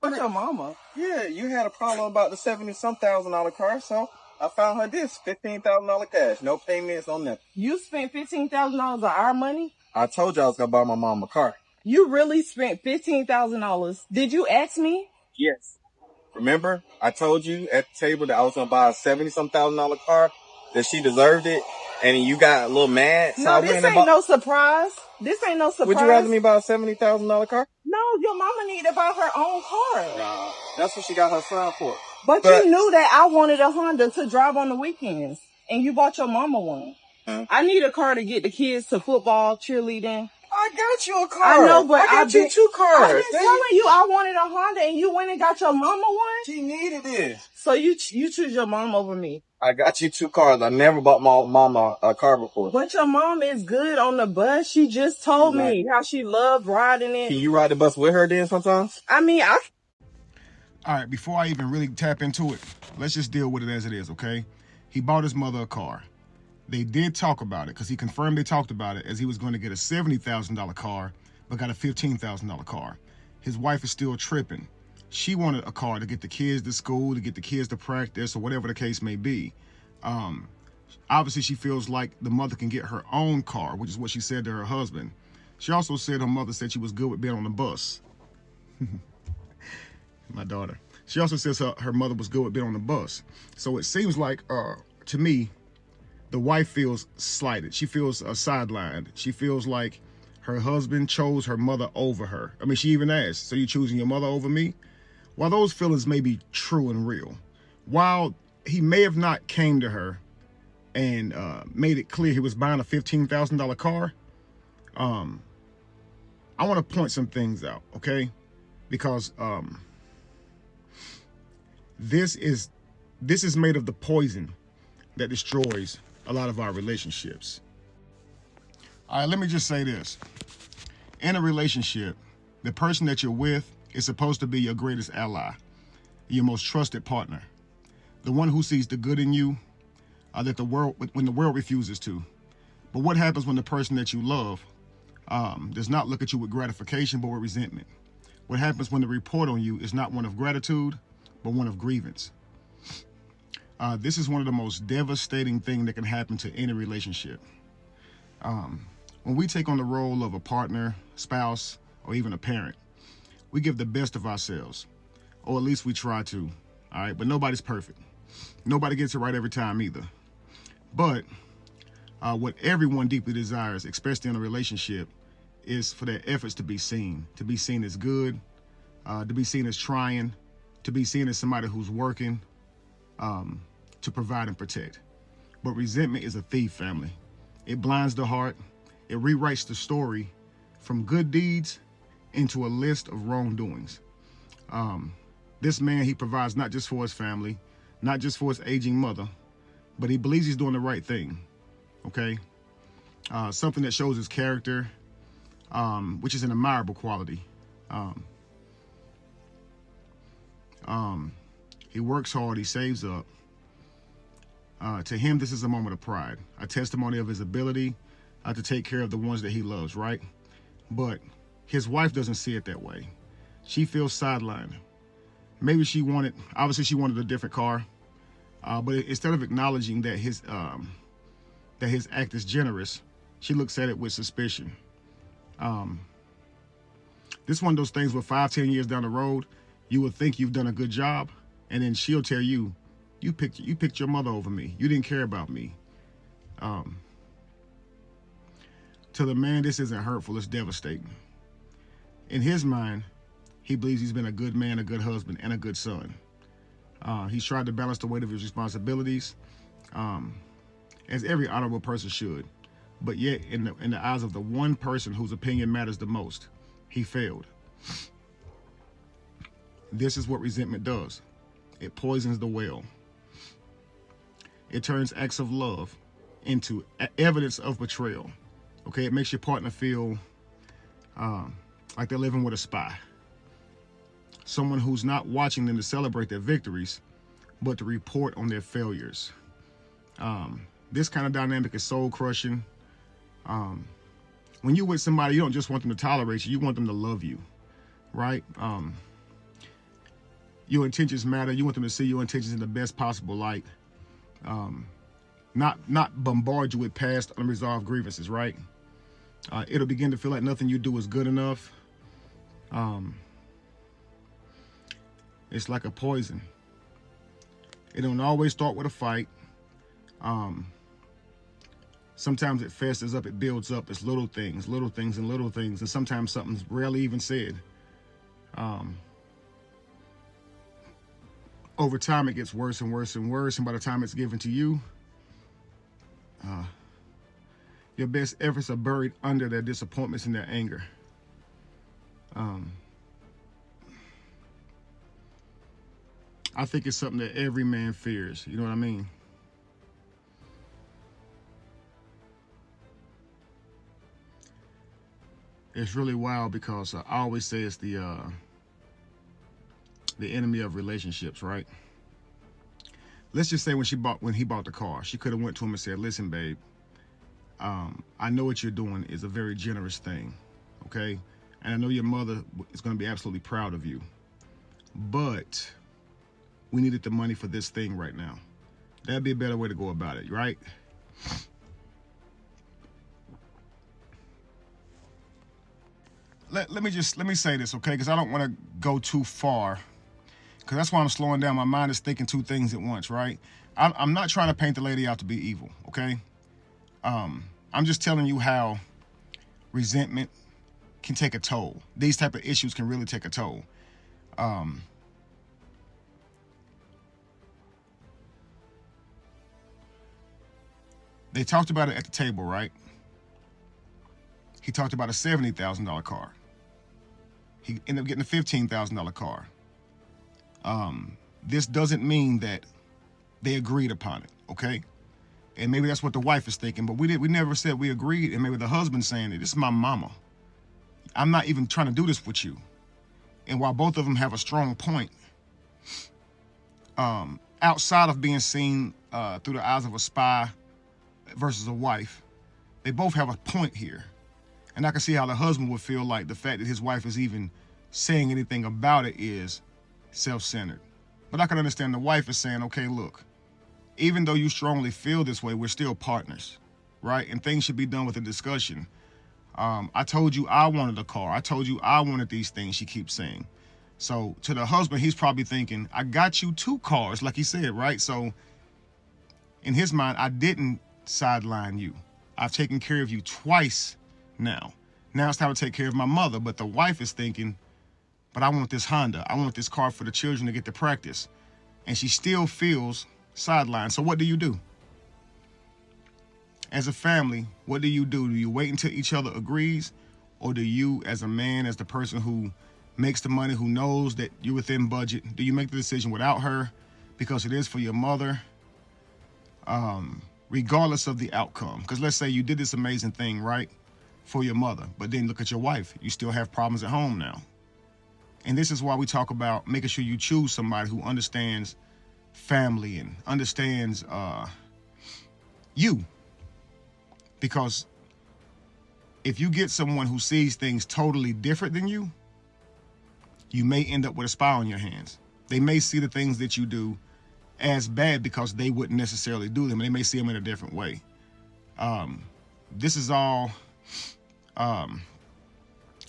What's your mama? Yeah, you had a problem about the $70,000 car, so I found her this $15,000 cash, no payments on nothing. You spent $15,000 of our money? I told you I was gonna buy my mom a car. You really spent $15,000? Did you ask me? Yes. Remember, I told you at the table that I was gonna buy a $70,000 car, that she deserved it, and you got a little mad. So No, this ain't no surprise. This ain't no surprise. Would you rather me buy a $70,000 car? No, your mama need to buy her own car. Nah, that's what she got her son for. But you knew that I wanted a Honda to drive on the weekends, and you bought your mama one. I need a car to get the kids to football, cheerleading. I got you a car. I know, but I got you 2 cars. I've been telling you I wanted a Honda, and you went and got your mama one. She needed it. So you choose your mom over me. I got you 2 cars. I never bought my mama a car before. But your mom is good on the bus. She just told me how she loved riding it. Can you ride the bus with her then sometimes? I mean, All right, before I even really tap into it, let's just deal with it as it is, okay? He bought his mother a car. They did talk about it because he confirmed they talked about it as he was going to get a $70,000 car, but got a $15,000 car. His wife is still tripping. She wanted a car to get the kids to school, to get the kids to practice, or whatever the case may be. Obviously, she feels like the mother can get her own car, which is what she said to her husband. She also said her mother said she was good with being on the bus. My daughter. She also says her mother was good with being on the bus. So it seems like, to me, the wife feels slighted. She feels sidelined. She feels like her husband chose her mother over her. I mean, she even asked, so you choosing your mother over me? While those feelings may be true and real, while he may have not came to her and made it clear he was buying a $15,000 car, I want to point some things out, okay? Because this is made of the poison that destroys a lot of our relationships. All right, let me just say this. In a relationship, the person that you're with is supposed to be your greatest ally, your most trusted partner, the one who sees the good in you that when the world refuses to. But what happens when the person that you love does not look at you with gratification, but with resentment? What happens when the report on you is not one of gratitude, but one of grievance? This is one of the most devastating things that can happen to any relationship. When we take on the role of a partner, spouse, or even a parent, we give the best of ourselves, or at least we try to, all right? But nobody's perfect. Nobody gets it right every time either. But what everyone deeply desires, especially in a relationship, is for their efforts to be seen as good, to be seen as trying, to be seen as somebody who's working to provide and protect. But resentment is a thief, family. It blinds the heart. It rewrites the story from good deeds into a list of wrongdoings. This man, he provides not just for his family, not just for his aging mother, but he believes he's doing the right thing, okay? Something that shows his character, which is an admirable quality. He works hard, he saves up. To him, this is a moment of pride, a testimony of his ability to take care of the ones that he loves, right? But his wife doesn't see it that way. She feels sidelined. Maybe obviously she wanted a different car, but instead of acknowledging that his act is generous, she looks at it with suspicion. This is one of those things where 5-10 years down the road, you would think you've done a good job, and then she'll tell you, you picked your mother over me. You didn't care about me. To the man, this isn't hurtful, it's devastating. In his mind, he believes he's been a good man, a good husband, and a good son. He's tried to balance the weight of his responsibilities, as every honorable person should. But yet, in the eyes of the one person whose opinion matters the most, he failed. This is what resentment does. It poisons the well. It turns acts of love into evidence of betrayal. Okay, it makes your partner feel like they're living with a spy. Someone who's not watching them to celebrate their victories, but to report on their failures. This kind of dynamic is soul crushing. When you're with somebody, you don't just want them to tolerate you, you want them to love you, right? your intentions matter. You want them to see your intentions in the best possible light. Not bombard you with past unresolved grievances, right? It'll begin to feel like nothing you do is good enough. It's like a poison. It don't always start with a fight. Sometimes it festers up, it builds up. It's little things, and sometimes something's rarely even said. Over time, it gets worse and worse and worse, and by the time it's given to you, your best efforts are buried under their disappointments and their anger. I think it's something that every man fears. You know what I mean? It's really wild because I always say it's the enemy of relationships, right? Let's just say when he bought the car, she could have went to him and said, "Listen, babe, I know what you're doing is a very generous thing, okay? And I know your mother is going to be absolutely proud of you, but we needed the money for this thing right now." That'd be a better way to go about it, right? Let me say this, okay? Because I don't want to go too far. Because that's why I'm slowing down. My mind is thinking two things at once, right? I'm not trying to paint the lady out to be evil, okay? I'm just telling you how resentment can take a toll. These type of issues can really take a toll. They talked about it at the table, right? He talked about a $70,000 car. He ended up getting a $15,000 car. This doesn't mean that they agreed upon it, okay? And maybe that's what the wife is thinking, but we never said we agreed, and maybe the husband's saying that this is my mama. I'm not even trying to do this with you. And while both of them have a strong point, outside of being seen through the eyes of a spy versus a wife, they both have a point here. And I can see how the husband would feel like the fact that his wife is even saying anything about it is self-centered. But I can understand the wife is saying, okay, look, even though you strongly feel this way, we're still partners, right? And things should be done with a discussion. I told you I wanted a car. I told you I wanted these things, she keeps saying. So to the husband, he's probably thinking, I got you 2 cars, like he said, right? So in his mind, I didn't sideline you. I've taken care of you twice now. Now it's time to take care of my mother. But the wife is thinking, but I want this Honda. I want this car for the children to get to practice. And she still feels sidelined. So what do you do? As a family, what do? Do you wait until each other agrees? Or do you, as a man, as the person who makes the money, who knows that you're within budget, do you make the decision without her because it is for your mother? Regardless of the outcome. Because let's say you did this amazing thing, right, for your mother, but then look at your wife. You still have problems at home now. And this is why we talk about making sure you choose somebody who understands family and understands you. Because if you get someone who sees things totally different than you, you may end up with a spy on your hands. They may see the things that you do as bad because they wouldn't necessarily do them. They may see them in a different way. This is all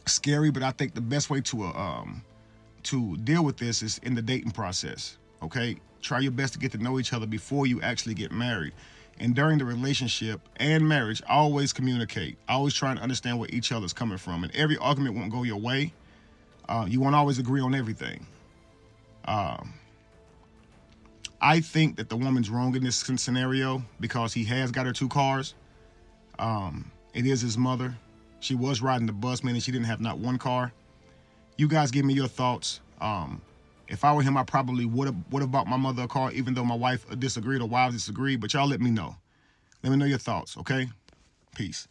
scary, but I think the best way to deal with this is in the dating process, okay? Try your best to get to know each other before you actually get married. And during the relationship and marriage, always communicate. Always try to understand where each other's coming from. And every argument won't go your way. You won't always agree on everything. I think that the woman's wrong in this scenario because he has got her 2 cars. It is his mother. She was riding the bus, meaning she didn't have not 1 car. You guys give me your thoughts. If I were him, I probably would have bought my mother a car, even though my wife disagreed or wives disagreed. But y'all let me know. Let me know your thoughts, okay? Peace.